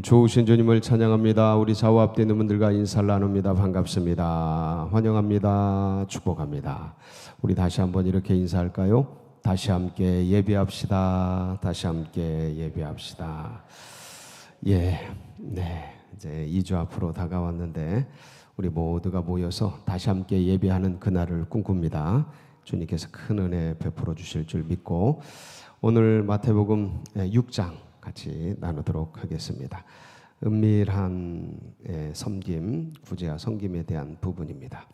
좋으신 주님을 찬양합니다. 우리 좌우 앞에 있는 분들과 인사를 나눕니다. 반갑습니다. 환영합니다. 축복합니다. 우리 다시 한번 이렇게 인사할까요? 다시 함께 예배합시다. 다시 함께 예배합시다. 이제 2주 앞으로 다가왔는데 우리 모두가 모여서 다시 함께 예배하는 그날을 꿈꿉니다. 주님께서 큰 은혜 베풀어 주실 줄 믿고 오늘 마태복음 6장 같이 나누도록 하겠습니다. 은밀한 섬김, 구제와 섬김에 대한 부분입니다.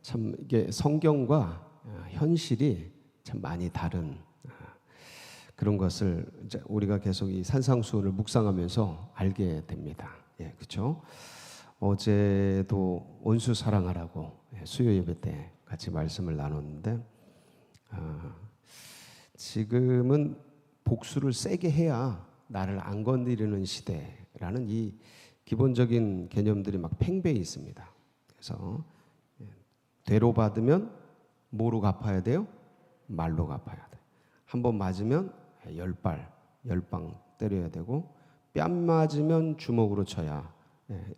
참 이게 성경과 현실이 참 많이 다른 그런 것을 이제 우리가 계속 이 산상수훈을 묵상하면서 알게 됩니다. 그렇죠? 어제도 온수 사랑하라고 수요 예배 때 같이 말씀을 나눴는데 지금은 복수를 세게 해야 나를 안 건드리는 시대라는 이 기본적인 개념들이 막 팽배해 있습니다. 그래서 되로 받으면 뭐로 갚아야 돼요? 말로 갚아야 돼. 한 번 맞으면 10방 때려야 되고 뺨 맞으면 주먹으로 쳐야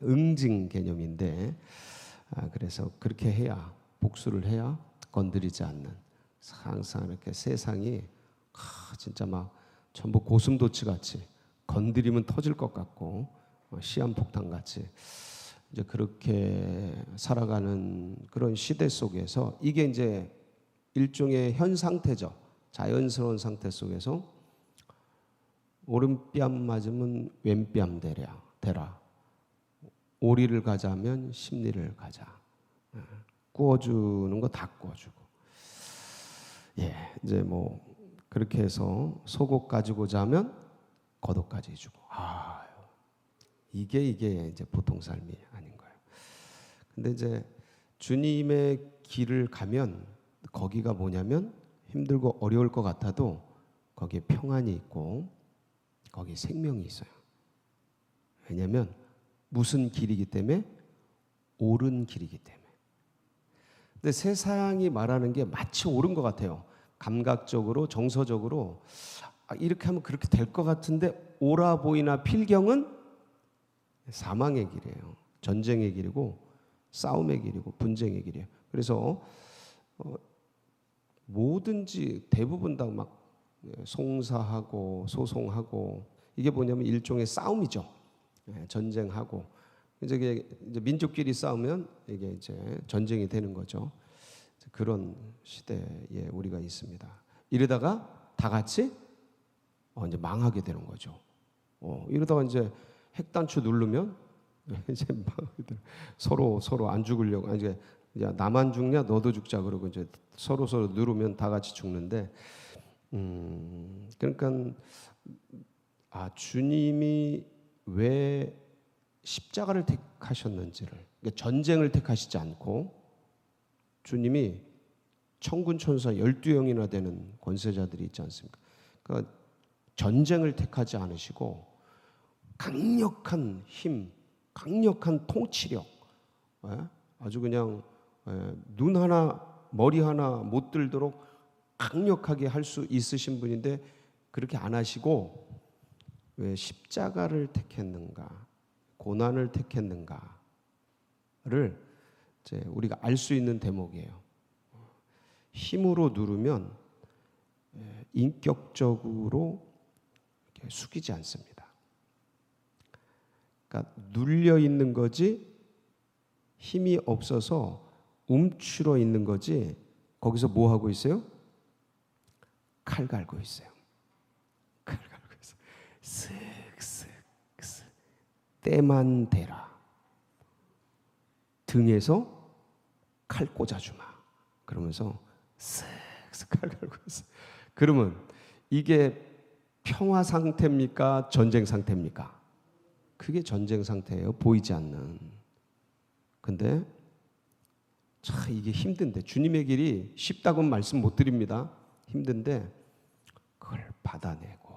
응징 개념인데 그래서 그렇게 해야 복수를 해야 건드리지 않는 항상 이렇게 세상이 진짜 막 전부 고슴도치 같이 건드리면 터질 것 같고 시한폭탄 같이 이제 그렇게 살아가는 그런 시대 속에서 이게 이제 일종의 현 상태죠. 자연스러운 상태 속에서 오른뺨 맞으면 왼뺨 대라. 오리를 가자면 십리를 가자. 구워주는 거 다 구워주고. 이제 뭐 그렇게 해서 속옷 가지고 자면 겉옷까지 주고. 이게 이제 보통 삶이 아닌 거예요. 근데 이제 주님의 길을 가면 거기가 뭐냐면 힘들고 어려울 것 같아도 거기에 평안이 있고 거기에 생명이 있어요. 왜냐하면 무슨 길이기 때문에? 옳은 길이기 때문에. 근데 세상이 말하는 게 마치 옳은 것 같아요. 감각적으로 정서적으로 이렇게 하면 그렇게 될 것 같은데 옳아 보이나 필경은 사망의 길이에요. 전쟁의 길이고 싸움의 길이고 분쟁의 길이에요. 그래서 뭐든지 대부분 다 막 송사하고 소송하고 이게 뭐냐면 일종의 싸움이죠. 전쟁하고 이제 민족끼리 싸우면 이게 이제 전쟁이 되는 거죠. 그런 시대에 우리가 있습니다. 이러다가 다 같이 이제 망하게 되는 거죠. 이러다가 이제 핵단추 누르면 이제 서로 안 죽으려고 이제 나만 죽냐 너도 죽자 그러고 이제 서로 누르면 다 같이 죽는데 그러니까 주님이 왜 십자가를 택하셨는지를 그러니까 전쟁을 택하시지 않고 주님이 천군 천사 12영이나 되는 권세자들이 있지 않습니까? 그러니까 전쟁을 택하지 않으시고 강력한 힘, 강력한 통치력, 아주 그냥 눈 하나, 머리 하나 못 들도록 강력하게 할 수 있으신 분인데 그렇게 안 하시고 왜 십자가를 택했는가, 고난을 택했는가를 이제 우리가 알 수 있는 대목이에요. 힘으로 누르면 인격적으로 숙이지 않습니다. 그러니까 눌려 있는 거지 힘이 없어서 움츠러 있는 거지 거기서 뭐 하고 있어요? 칼 갈고 있어요. 칼 갈고 있어요. 쓱쓱쓱 때만 대라. 등에서 칼 꽂아주마. 그러면서 쓱쓱 칼 갈고 있어요. 그러면 이게 평화 상태입니까? 전쟁 상태입니까? 그게 전쟁 상태예요. 보이지 않는. 근데 참 이게 힘든데 주님의 길이 쉽다고는 말씀 못 드립니다. 힘든데 그걸 받아내고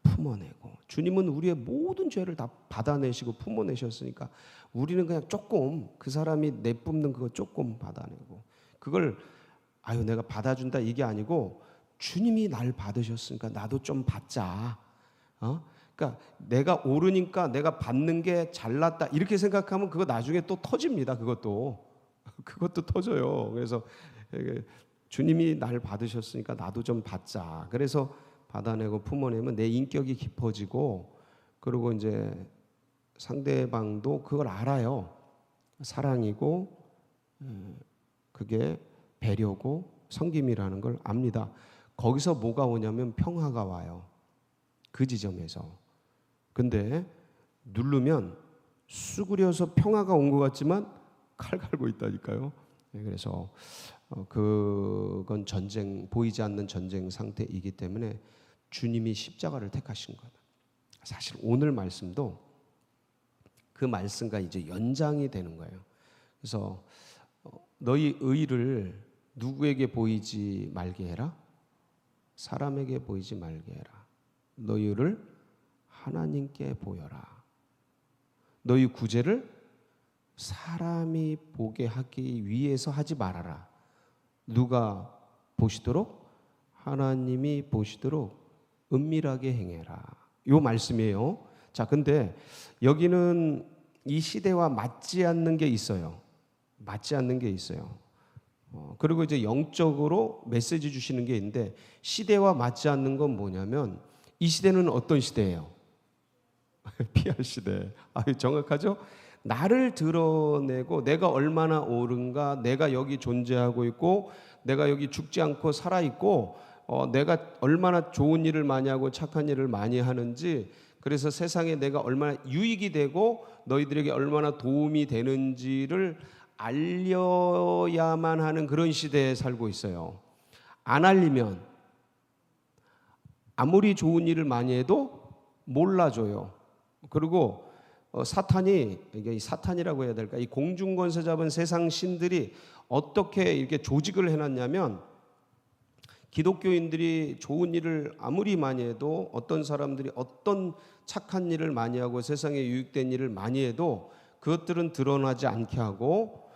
품어내고 주님은 우리의 모든 죄를 다 받아내시고 품어내셨으니까 우리는 그냥 조금 그 사람이 내뿜는 그거 조금 받아내고 그걸 내가 받아준다 이게 아니고 주님이 날 받으셨으니까 나도 좀 받자. 그러니까 내가 오르니까 내가 받는 게 잘났다 이렇게 생각하면 그거 나중에 또 터집니다. 그것도 터져요. 그래서 주님이 날 받으셨으니까 나도 좀 받자. 그래서 받아내고 품어내면 내 인격이 깊어지고, 그리고 이제 상대방도 그걸 알아요. 사랑이고 그게 배려고 섬김이라는 걸 압니다. 거기서 뭐가 오냐면 평화가 와요. 그 지점에서. 근데 누르면 수그려서 평화가 온 것 같지만 칼 갈고 있다니까요. 그래서 그건 전쟁, 보이지 않는 전쟁 상태이기 때문에 주님이 십자가를 택하신 거다. 사실 오늘 말씀도 그 말씀과 이제 연장이 되는 거예요. 그래서 너희 의를 누구에게 보이지 말게 해라? 사람에게 보이지 말게 해라. 너희 의를 하나님께 보여라. 너희 구제를 사람이 보게 하기 위해서 하지 말아라. 누가 보시도록? 하나님이 보시도록 은밀하게 행해라. 요 말씀이에요. 자, 근데 여기는 이 시대와 맞지 않는 게 있어요. 그리고 이제 영적으로 메시지 주시는 게 있는데, 시대와 맞지 않는 건 뭐냐면, 이 시대는 어떤 시대예요? 피할 시대. 정확하죠? 나를 드러내고 내가 얼마나 옳은가, 내가 여기 존재하고 있고, 내가 여기 죽지 않고 살아있고, 내가 얼마나 좋은 일을 많이 하고 착한 일을 많이 하는지, 그래서 세상에 내가 얼마나 유익이 되고 너희들에게 얼마나 도움이 되는지를 알려야만 하는 그런 시대에 살고 있어요. 안 알리면 아무리 좋은 일을 많이 해도 몰라줘요. 그리고 사탄이, 이게 사탄이라고 해야 될까, 이 공중권세 잡은 세상 신들이 어떻게 이렇게 조직을 해놨냐면, 기독교인들이 좋은 일을 아무리 많이 해도, 어떤 사람들이 어떤 착한 일을 많이 하고 세상에 유익된 일을 많이 해도 그것들은 드러나지 않게 하고,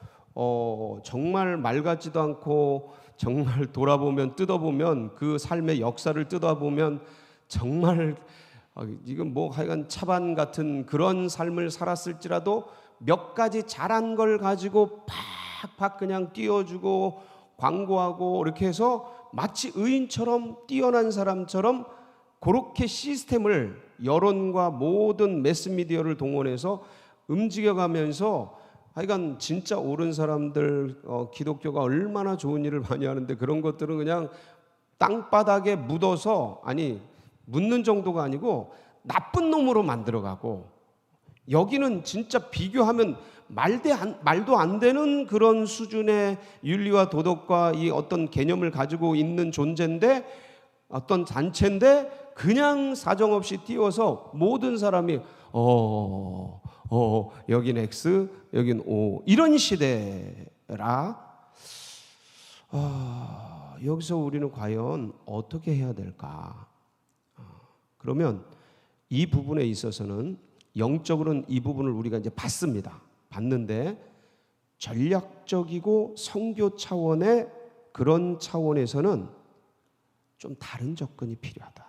정말 말 같지도 않고, 정말 돌아보면 뜯어보면 그 삶의 역사를 뜯어보면 정말 이건 뭐 하여간 차반 같은 그런 삶을 살았을지라도 몇 가지 잘한 걸 가지고 팍팍 그냥 띄워주고 광고하고 이렇게 해서 마치 의인처럼 뛰어난 사람처럼 그렇게 시스템을, 여론과 모든 매스미디어를 동원해서 움직여가면서 하여간 진짜 옳은 사람들, 기독교가 얼마나 좋은 일을 많이 하는데 그런 것들은 그냥 땅바닥에 묻어서, 아니 묻는 정도가 아니고 나쁜 놈으로 만들어가고, 여기는 진짜 비교하면 말도 안 되는 그런 수준의 윤리와 도덕과 이 어떤 개념을 가지고 있는 존재인데, 어떤 단체인데 그냥 사정없이 띄워서 모든 사람이 여긴 X, 여긴 O, 이런 시대라. 여기서 우리는 과연 어떻게 해야 될까? 그러면 이 부분에 있어서는 영적으로는 이 부분을 우리가 이제 받는데 전략적이고 선교 차원의 그런 차원에서는 좀 다른 접근이 필요하다.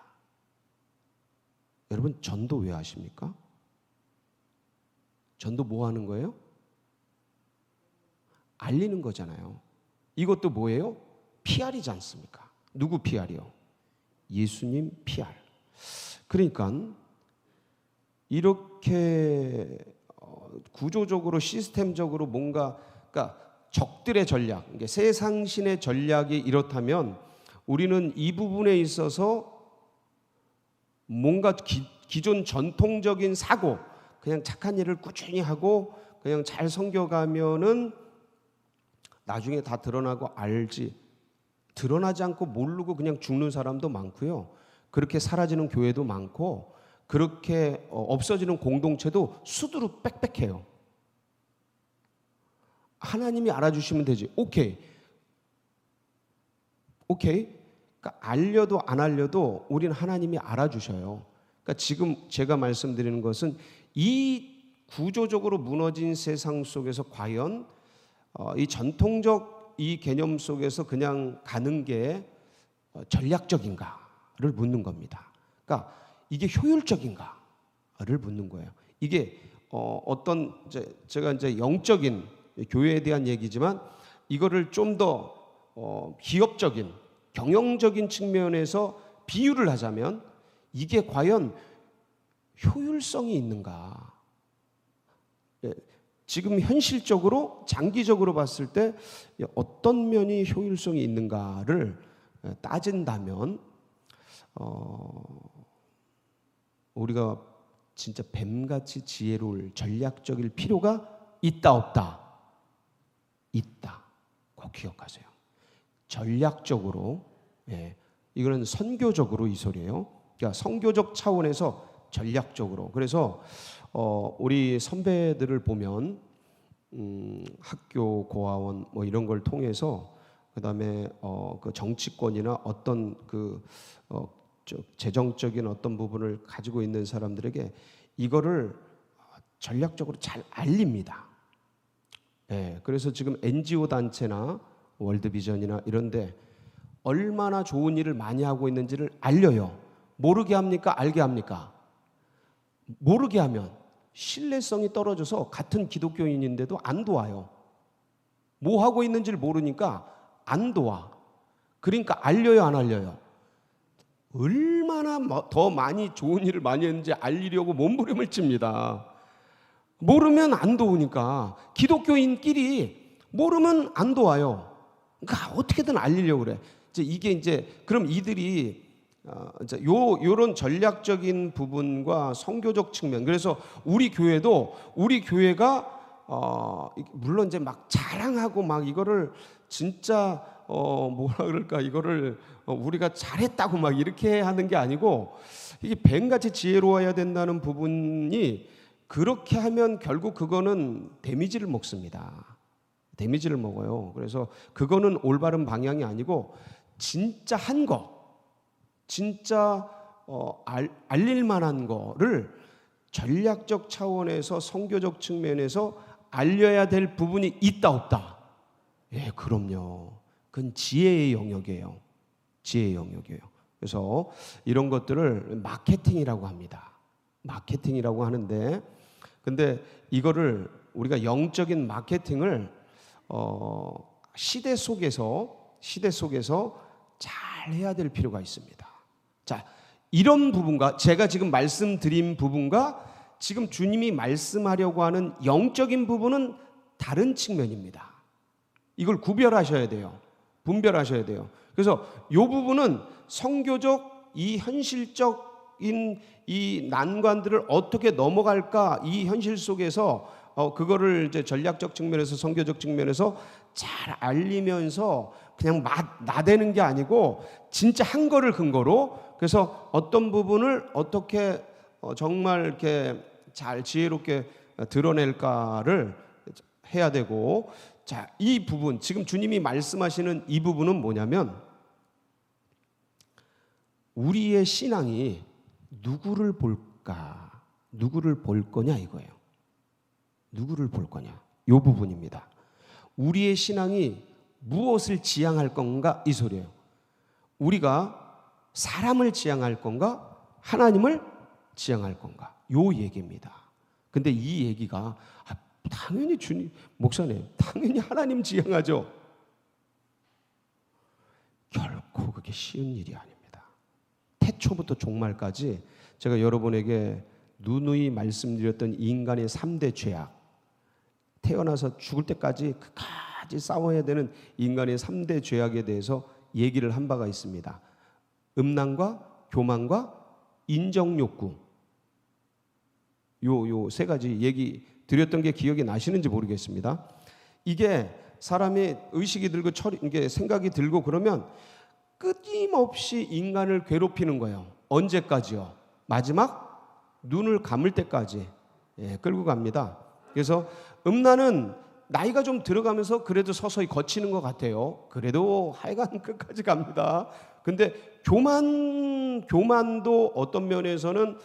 여러분, 전도 왜 하십니까? 전도 뭐 하는 거예요? 알리는 거잖아요. 이것도 뭐예요? PR이지 않습니까? 누구 PR이요? 예수님 PR. 그러니까 이렇게 구조적으로 시스템적으로 뭔가, 그러니까 적들의 전략, 세상신의 전략이 이렇다면 우리는 이 부분에 있어서 뭔가 기존 전통적인 사고, 그냥 착한 일을 꾸준히 하고 그냥 잘 섬겨가면은 나중에 다 드러나고 알지, 드러나지 않고 모르고 그냥 죽는 사람도 많고요. 그렇게 사라지는 교회도 많고, 그렇게 없어지는 공동체도 수두룩 빽빽해요. 하나님이 알아주시면 되지. 오케이. 그러니까 알려도 안 알려도 우리는 하나님이 알아주셔요. 그러니까 지금 제가 말씀드리는 것은 이 구조적으로 무너진 세상 속에서 과연 이 전통적 이 개념 속에서 그냥 가는 게 전략적인가를 묻는 겁니다. 그러니까 이게 효율적인가를 묻는 거예요. 이게 어떤 제가 이제 영적인 교회에 대한 얘기지만 이거를 좀 더 기업적인 경영적인 측면에서 비유를 하자면 이게 과연 효율성이 있는가? 지금 현실적으로 장기적으로 봤을 때 어떤 면이 효율성이 있는가를 따진다면 우리가 진짜 뱀같이 지혜로울 전략적일 필요가 있다 없다? 있다. 꼭 기억하세요. 전략적으로, 이거는 선교적으로 이 소리예요. 그러니까 선교적 차원에서 전략적으로. 그래서 우리 선배들을 보면 학교 고아원 뭐 이런 걸 통해서 그다음에 그 정치권이나 어떤 재정적인 어떤 부분을 가지고 있는 사람들에게 이거를 전략적으로 잘 알립니다. 그래서 지금 NGO 단체나 월드비전이나 이런데 얼마나 좋은 일을 많이 하고 있는지를 알려요. 모르게 합니까? 알게 합니까? 모르게 하면 신뢰성이 떨어져서 같은 기독교인인데도 안 도와요. 뭐 하고 있는지를 모르니까 안 도와. 그러니까 알려요, 안 알려요? 얼마나 더 많이 좋은 일을 많이 했는지 알리려고 몸부림을 칩니다. 모르면 안 도우니까. 기독교인끼리 모르면 안 도와요. 그러니까 어떻게든 알리려고 그래. 이게 그럼 이들이 요런 전략적인 부분과 선교적 측면. 그래서 우리 교회가 물론 이제 막 자랑하고 막 이거를 진짜 뭐라 그럴까, 이거를 우리가 잘했다고 막 이렇게 하는 게 아니고, 이게 뱀같이 지혜로워야 된다는 부분이, 그렇게 하면 결국 그거는 데미지를 먹습니다. 데미지를 먹어요. 그래서 그거는 올바른 방향이 아니고 진짜 한 거, 진짜 알릴 만한 거를 전략적 차원에서 선교적 측면에서 알려야 될 부분이 있다 없다? 예, 그럼요. 그건 지혜의 영역이에요. 지혜의 영역이에요. 그래서 이런 것들을 마케팅이라고 합니다. 마케팅이라고 하는데, 근데 이거를 우리가 영적인 마케팅을 시대 속에서 잘 해야 될 필요가 있습니다. 자, 이런 부분과 제가 지금 말씀드린 부분과 지금 주님이 말씀하려고 하는 영적인 부분은 다른 측면입니다. 이걸 구별하셔야 돼요. 분별하셔야 돼요. 그래서 이 부분은 선교적, 이 현실적인 이 난관들을 어떻게 넘어갈까, 이 현실 속에서 그거를 이제 전략적 측면에서 선교적 측면에서 잘 알리면서 그냥 나대는 게 아니고 진짜 한 거를 근거로, 그래서 어떤 부분을 어떻게 정말 이렇게 잘 지혜롭게 드러낼까를 해야 되고, 자, 이 부분, 지금 주님이 말씀하시는 이 부분은 뭐냐면, 우리의 신앙이 누구를 볼까? 누구를 볼 거냐 이거예요. 누구를 볼 거냐? 이 부분입니다. 우리의 신앙이 무엇을 지향할 건가? 이 소리예요. 우리가 사람을 지향할 건가? 하나님을 지향할 건가? 요 얘기입니다. 근데 이 얘기가 당연히 주님, 목사님, 당연히 하나님 지향하죠. 결코 그게 쉬운 일이 아닙니다. 태초부터 종말까지 제가 여러분에게 누누이 말씀드렸던 인간의 3대 죄악, 태어나서 죽을 때까지 끝까지 싸워야 되는 인간의 3대 죄악에 대해서 얘기를 한 바가 있습니다. 음란과 교만과 인정욕구. 요 세 가지 얘기 드렸던 게 기억이 나시는지 모르겠습니다. 이게 사람이 의식이 들고 이게 생각이 들고 그러면 끊임없이 인간을 괴롭히는 거예요. 언제까지요? 마지막 눈을 감을 때까지 끌고 갑니다. 그래서 음란은 나이가 좀 들어가면서 그래도 서서히 거치는 것 같아요. 그래도 하여간 끝까지 갑니다. 근데 교만도 어떤 면에서는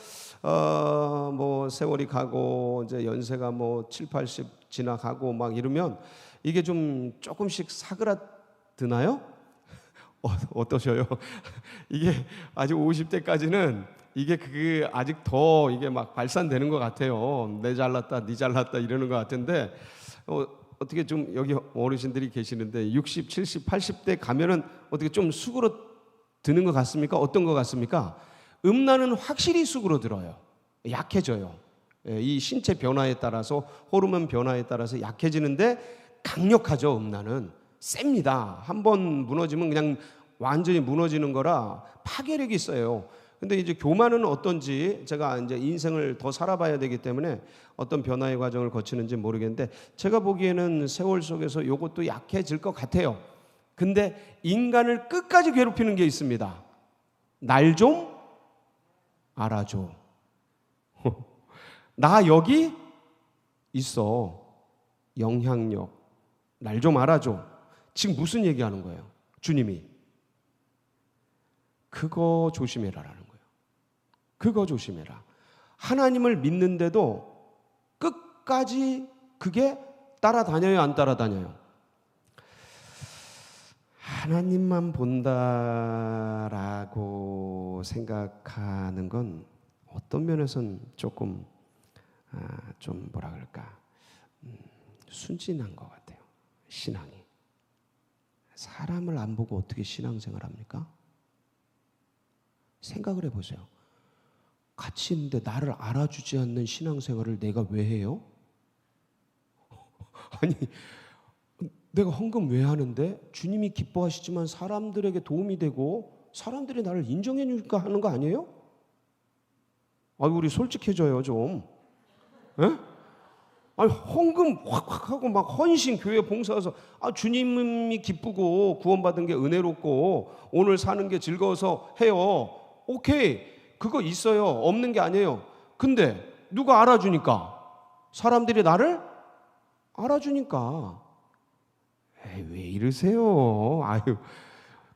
뭐 세월이 가고 이제 연세가 뭐 7, 80 지나가고 막 이러면 이게 좀 조금씩 사그라드나요? 어떠셔요? 이게 아직 50대까지는 이게 아직 더 이게 막 발산되는 것 같아요. 내 잘났다, 네 잘났다 이러는 것 같은데 어떻게 좀 여기 어르신들이 계시는데 60, 70, 80대 가면은 어떻게 좀 수그러드는 것 같습니까? 어떤 것 같습니까? 음란은 확실히 수그러들어요. 약해져요. 이 신체 변화에 따라서 호르몬 변화에 따라서 약해지는데 강력하죠. 음란은 셉니다. 한번 무너지면 그냥 완전히 무너지는 거라 파괴력이 있어요. 근데 이제 교만은 어떤지 제가 이제 인생을 더 살아봐야 되기 때문에 어떤 변화의 과정을 거치는지 모르겠는데 제가 보기에는 세월 속에서 이것도 약해질 것 같아요. 근데 인간을 끝까지 괴롭히는 게 있습니다. 날 좀 알아줘. 나 여기 있어. 영향력. 날 좀 알아줘. 지금 무슨 얘기하는 거예요? 주님이. 그거 조심해라라는 거예요. 그거 조심해라. 하나님을 믿는데도 끝까지 그게 따라다녀요, 안 따라다녀요? 하나님만 본다라고 생각하는 건 어떤 면에서는 조금 좀 뭐라 그럴까 순진한 것 같아요. 신앙이. 사람을 안 보고 어떻게 신앙생활 합니까? 생각을 해보세요. 같이 있는데 나를 알아주지 않는 신앙생활을 내가 왜 해요? 아니 내가 헌금 왜 하는데 주님이 기뻐하시지만 사람들에게 도움이 되고 사람들이 나를 인정해 주니까 하는 거 아니에요? 우리 솔직해져요 좀. 에? 아니 헌금 확 하고 막 헌신 교회 봉사해서 주님이 기쁘고 구원받은 게 은혜롭고 오늘 사는 게 즐거워서 해요. 오케이 그거 있어요. 없는 게 아니에요. 근데 누가 알아주니까 사람들이 나를 알아주니까 왜 이러세요?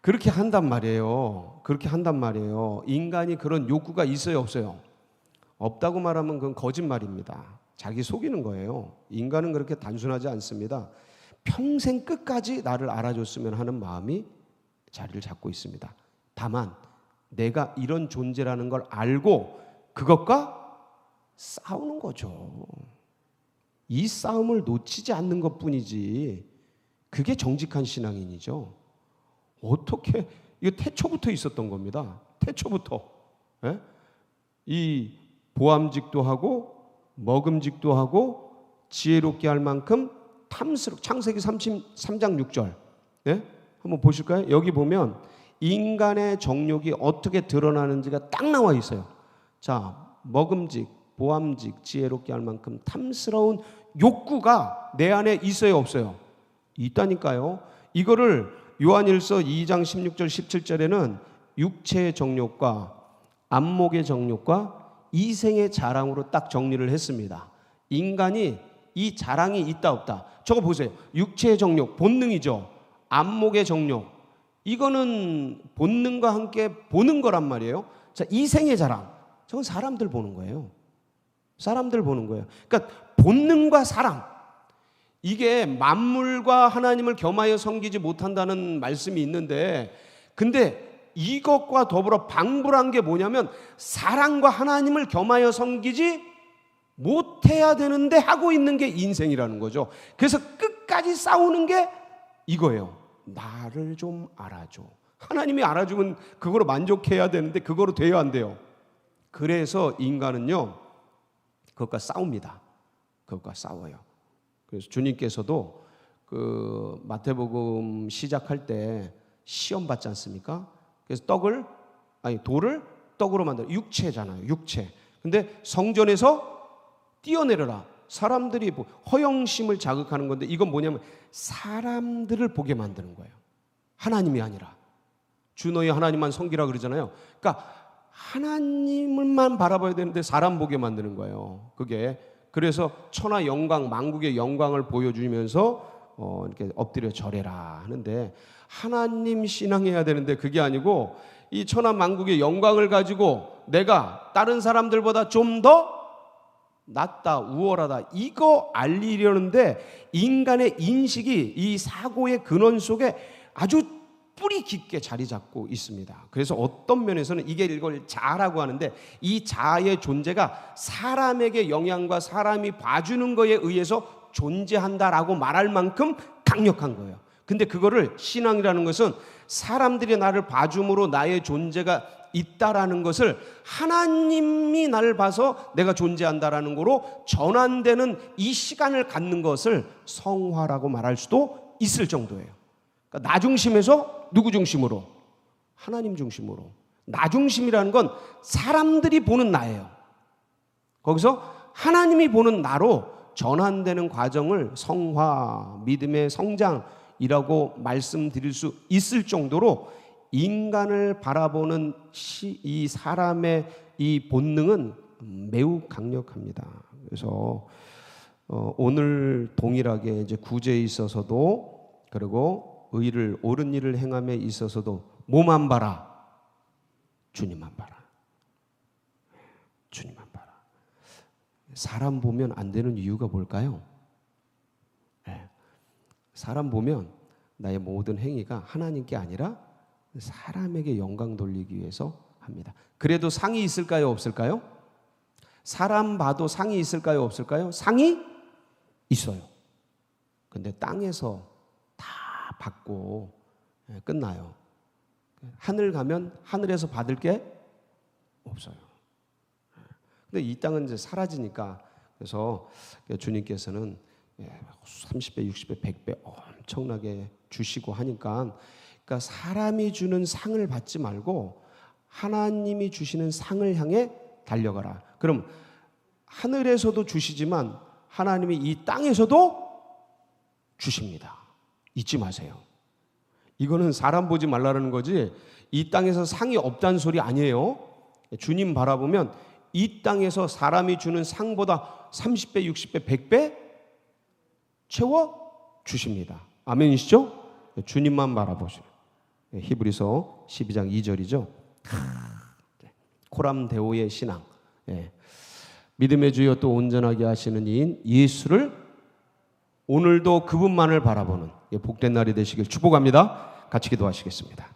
그렇게 한단 말이에요. 그렇게 한단 말이에요. 인간이 그런 욕구가 있어요, 없어요? 없다고 말하면 그건 거짓말입니다. 자기 속이는 거예요. 인간은 그렇게 단순하지 않습니다. 평생 끝까지 나를 알아줬으면 하는 마음이 자리를 잡고 있습니다. 다만 내가 이런 존재라는 걸 알고 그것과 싸우는 거죠. 이 싸움을 놓치지 않는 것뿐이지 그게 정직한 신앙인이죠. 어떻게 이거 태초부터 있었던 겁니다. 태초부터. 예? 이 보암직도 하고 먹음직도 하고 지혜롭게 할 만큼 탐스럽 창세기 33장 6절 예? 한번 보실까요? 여기 보면 인간의 정욕이 어떻게 드러나는지가 딱 나와 있어요. 자, 먹음직, 보암직, 지혜롭게 할 만큼 탐스러운 욕구가 내 안에 있어요, 없어요? 있다니까요. 이거를 요한일서 2장 16절 17절에는 육체의 정욕과 안목의 정욕과 이생의 자랑으로 딱 정리를 했습니다. 인간이 이 자랑이 있다 없다. 저거 보세요. 육체의 정욕, 본능이죠. 안목의 정욕. 이거는 본능과 함께 보는 거란 말이에요. 자, 이생의 자랑. 저건 사람들 보는 거예요. 사람들 보는 거예요. 그러니까 본능과 사랑. 이게 만물과 하나님을 겸하여 섬기지 못한다는 말씀이 있는데 근데 이것과 더불어 방불한 게 뭐냐면 사랑과 하나님을 겸하여 섬기지 못해야 되는데 하고 있는 게 인생이라는 거죠. 그래서 끝까지 싸우는 게 이거예요. 나를 좀 알아줘. 하나님이 알아주면 그거로 만족해야 되는데 그거로 돼야 안 돼요. 그래서 인간은요 그것과 싸웁니다. 그것과 싸워요. 그래서 주님께서도 그 마태복음 시작할 때 시험 받지 않습니까? 그래서 돌을 떡으로 만들어. 육체잖아요. 육체. 근데 성전에서 뛰어내려라. 사람들이 허영심을 자극하는 건데 이건 뭐냐면 사람들을 보게 만드는 거예요. 하나님이 아니라. 주 너희 하나님만 섬기라 그러잖아요. 그러니까 하나님을만 바라봐야 되는데 사람 보게 만드는 거예요. 그게. 그래서 천하 영광, 만국의 영광을 보여주면서 이렇게 엎드려 절해라 하는데 하나님 신앙해야 되는데 그게 아니고 이 천하 만국의 영광을 가지고 내가 다른 사람들보다 좀 더 낫다, 우월하다 이거 알리려는데 인간의 인식이 이 사고의 근원 속에 아주 뿌리 깊게 자리 잡고 있습니다. 그래서 어떤 면에서는 이걸 자아라고 하는데, 이 자아의 존재가 사람에게 영향과 사람이 봐주는 것에 의해서 존재한다라고 말할 만큼 강력한 거예요. 근데 그거를, 신앙이라는 것은 사람들이 나를 봐줌으로 나의 존재가 있다라는 것을 하나님이 나를 봐서 내가 존재한다라는 거로 전환되는 이 시간을 갖는 것을 성화라고 말할 수도 있을 정도예요. 그러니까 나 중심에서 누구 중심으로? 하나님 중심으로. 나 중심이라는 건 사람들이 보는 나예요. 거기서 하나님이 보는 나로 전환되는 과정을 성화, 믿음의 성장이라고 말씀드릴 수 있을 정도로 인간을 바라보는 이 사람의 이 본능은 매우 강력합니다. 그래서 오늘 동일하게 이제 구제에 있어서도, 그리고 의를, 옳은 일을 행함에 있어서도 뭐만 봐라? 주님만 봐라. 주님만 봐라. 사람 보면 안 되는 이유가 뭘까요? 사람 보면 나의 모든 행위가 하나님께 아니라 사람에게 영광 돌리기 위해서 합니다. 그래도 상이 있을까요, 없을까요? 사람 봐도 상이 있을까요, 없을까요? 상이 있어요. 근데 땅에서 다 받고 끝나요. 하늘 가면 하늘에서 받을 게 없어요. 근데 이 땅은 이제 사라지니까, 그래서 주님께서는 30배, 60배, 100배 엄청나게 주시고 하니까, 그러니까 사람이 주는 상을 받지 말고 하나님이 주시는 상을 향해 달려가라. 그럼 하늘에서도 주시지만 하나님이 이 땅에서도 주십니다. 잊지 마세요. 이거는 사람 보지 말라는 거지 이 땅에서 상이 없다는 소리 아니에요. 주님 바라보면 이 땅에서 사람이 주는 상보다 30배, 60배, 100배 채워 주십니다. 아멘이시죠? 주님만 바라보시는. 히브리서 12장 2절이죠. 코람데오의 신앙. 믿음의 주여 또 온전하게 하시는 이인 예수를 오늘도 그분만을 바라보는 복된 날이 되시길 축복합니다. 같이 기도하시겠습니다.